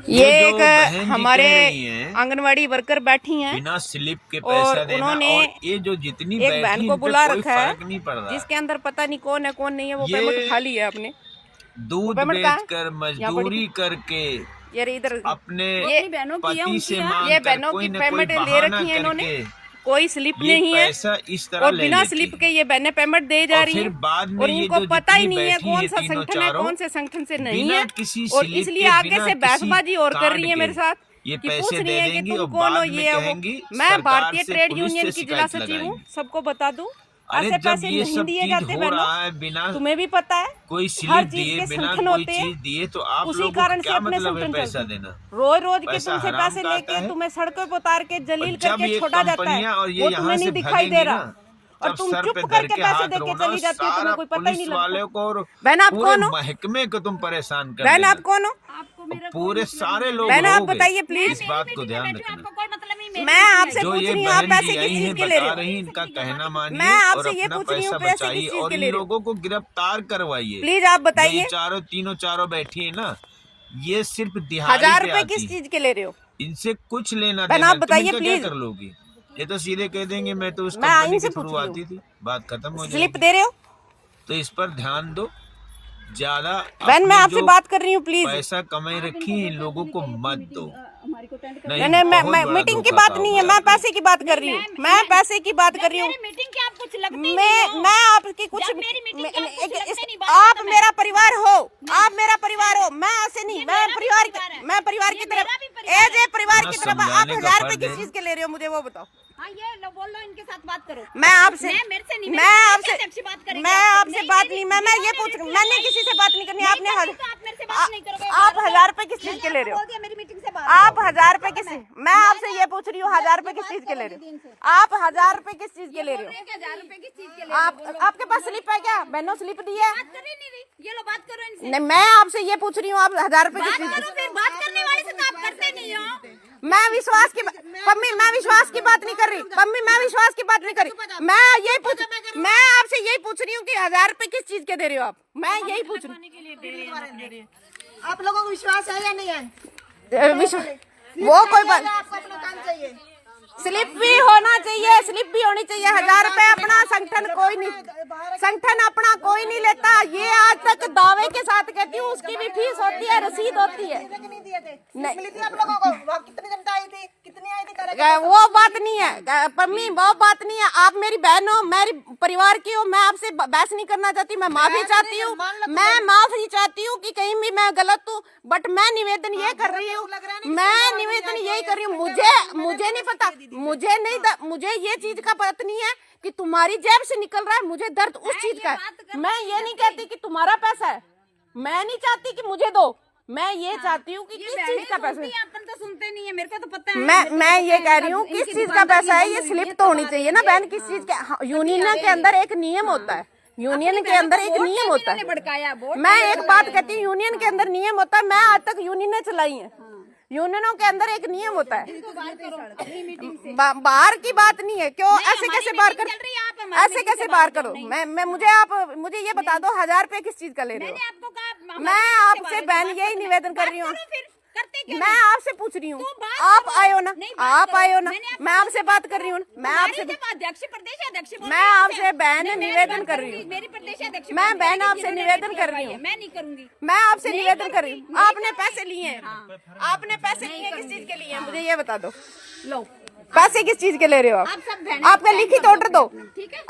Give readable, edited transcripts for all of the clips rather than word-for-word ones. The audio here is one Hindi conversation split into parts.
ये एक हमारे आंगनवाड़ी वर्कर बैठी हैं बिना स्लिप के पैसा देना, उन्होंने और ये जो जितनी एक बहन को बुला रखा है नहीं पड़ रहा, जिसके अंदर पता नहीं कौन है कौन नहीं है। वो पेमेंट खा ली है आपने, दूध बेचकर मजदूरी करके यार इधर अपने पति से ये बहनों की पेमेंट ले रखी है इन्होंने, कोई स्लिप नहीं है इस तरह और बिना स्लिप के ये बहनें पेमेंट दे जा रही हैं और इनको पता ही नहीं है कौन सा संगठन है कौन से संगठन से नहीं है, और इसलिए आगे से बहसबाजी और कर रही है मेरे साथ ये कि पूछ रही है कि तुम कौन हो, ये है वो। मैं भारतीय ट्रेड यूनियन की जिला सचिव हूँ, सबको बता दूं। ऐसे पैसे नहीं दिए जाते बहनों, बिना तुम्हें भी पता है। कोई स्लिप दिए बिना कोई चीज दिए तो आप उसी लोगों कारण को से क्या अपने मतलब है संगठन पैसा देना? रोज रोज के पैसा तुमसे हराम पैसे का लेके आता है। तुम्हें सड़कों पर उतार के जलील जब करके ये छोड़ा जाता है, कंपनियां और ये वो यहाँ तुम्हें से नहीं दिखाई दे रहा, और तब तुम सर चुप पे करके धर के पैसे हाथ दे के रोना, चली जाती हो, सारा तुम्हें कोई पता ही नहीं पुलिस वालों लगता। को और बहन आप पूरे कौन हो? महकमे को तुम परेशान कर बहन देना। आप कौन हो? पूरे सारे लोग बहन आप रहोगे। बताइए प्लीज। इस बात को ध्यान रखना। मैं आपसे जो पूछ ये रही हूँ आप बहन पैसे जी आई किस चीज हैं के ले रहे बता हो? रही हैं, इनका कहना मानिए मैं और आपसे ये अपना पूछ रही हूँ पैसा पैसे बचाइए किस चीज और के इन ले रहे हो? लोगों को गिरफ्तार करवाइए। प्लीज आप बताइए। ये चारों तीनों चारों बैठी है ना, ये सिर्फ दिहाड़ी 1000 पे रुपए आती किस हैं। चीज के ले रहे हो? इनसे कुछ लेना बहन देना आप तुम बताइए इनका क्या प्लीज। कर लोगी? ये तो सीधे कह देंगे मैं तो उस मैं कंपनी इनसे के थ्रू पूछ रही आती थी, बात खत्म हो स्लिप जाएगी। दे रहे हो? तो इस पर ध्यान दो ज्यादा। बहन मैं अपनी आपसे जो बात कर रही हूँ प्लीज। पैसा कमाई रखी है इन लोगों को मत दो। नहीं नहीं मैं मीटिंग की बात नहीं है, मैं पैसे की बात कर रही हूँ, मैं पैसे की बात कर रही हूँ। मैं आपकी कुछ आप मेरा परिवार हो, आप मेरा परिवार हो, मैं ऐसे नहीं, मैं परिवार की तरफ एज ए परिवार की तरफ। आप 1000 रुपए किस चीज के ले रहे हो मुझे वो बताओ। हाँ ये लो, बोल लो इनके साथ बात करो। मैं आपसे मेरे से नहीं, मैं आपसे मैं आपसे बात नहीं, मैं ये पूछ रही हूँ, मैंने किसी से बात नहीं करनी। आपने आप मेरे से बात नहीं करोगे। आप 1000 रुपए किस चीज के ले रहे हो? मेरी मीटिंग से बात। आप 1000 रुपए किस, मैं आपसे ये पूछ रही हूँ 1000 रुपए किस चीज के ले रहे हो? आप 1000 रुपए किस चीज के ले रहे हो? 1000 रुपए किस चीज के ले? आप आपके पास स्लिप है क्या? बहनों स्लिप दी है? बात कर नहीं रही, ये लो बात करो इनसे। नहीं मैं आपसे ये पूछ रही हूँ आप 1000 रुपए किस चीज बात करो, फिर बात करने वाले से तो आप करते नहीं हो। मैं विश्वास की पम्मी, मैं विश्वास की बात नहीं कर रही पम्मी, मैं विश्वास की बात नहीं कर रही। मैं आपसे यही पूछ रही हूँ कि 1000 रुपए किस चीज के दे रहे हो आप? मैं यही पूछ रही हूँ। आप लोगों को विश्वास है या नहीं है? वो कोई बात, आपको अपना काम चाहिए। स्लिप भी होना चाहिए, स्लिप भी होनी चाहिए। 1000 रुपए अपना संगठन कोई नहीं, संगठन अपना कोई नहीं लेता। ये आज तक दावे के साथ कहती हूँ उसकी भी फीस होती है, रसीद होती है। नहीं मिली थी आप लोगों को? कितनी जनता आई थी, कितनी आई थी? वो बात नहीं है पम्मी, वो बात नहीं है। आप मेरी बहन हो, मेरी परिवार की हो, मैं आपसे बहस नहीं करना चाहती। मैं माफी चाहती हूँ, मैं माफी चाहती हूँ कि कहीं भी मैं गलत हूँ, बट मैं निवेदन ये कर रही हूँ, मैं निवेदन यही कर रही हूँ। मुझे नहीं पता, मुझे ये चीज का पता नहीं है कि तुम्हारी जेब से निकल रहा है। मुझे दर्द उस चीज का है। मैं ये नहीं कहती कि तुम्हारा पैसा है, मैं नहीं चाहती कि मुझे दो, मैं ये चाहती हूँ कि किस चीज का पैसा है। अपन तो सुनते नहीं है, मेरे को तो पता है। मैं ये कह रही हूँ किस चीज का पैसा है। ये स्लिप तो होनी चाहिए ना बहन, किस चीज के। यूनियन के अंदर एक नियम होता है, यूनियन के अंदर एक नियम होता है। मैं एक बात कहती हूँ, यूनियन के अंदर नियम होता है। मैं आज तक यूनियन चलाई है, यूनियनों के अंदर एक नियम होता है। बाहर की बात नहीं है। क्यों ऐसे कैसे बाहर कर, ऐसे कैसे बाहर करो? मैं मुझे ये बता दो 1000 रुपए किस चीज का ले रहे हो? मैं आपसे बहन यही निवेदन कर रही हूँ, मैं आपसे पूछ रही हूँ। आप आयो ना, आप आयो ना, मैं आपसे बात कर रही हूँ। मैं आपसे बहन निवेदन कर रही हूँ, मैं बहन आपसे निवेदन कर रही हूँ, मैं नहीं करूंगी। मैं आपसे निवेदन कर रही हूँ। आपने पैसे लिए हैं, आपने पैसे लिए किस चीज के लिए हैं? मुझे ये बता दो। लो पैसे किस चीज के ले रहे हो आप? आपका लिखित ऑर्डर दो,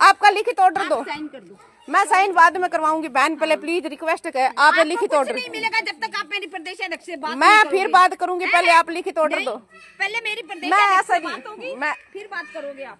आपका लिखित ऑर्डर दो। साइन कर दो। मैं साइन बाद में करवाऊंगी। बहन पहले प्लीज रिक्वेस्ट है, आप लिखित ऑर्डर नहीं मिलेगा जब तक आप मेरी प्रदेश अध्यक्ष से बात मैं फिर बात करूंगी। पहले आप लिखित ऑर्डर दो। पहले मेरी प्रदेश मैं अध्यक्ष ऐसा से नहीं, बात होगी, मैं फिर बात करोगे आप।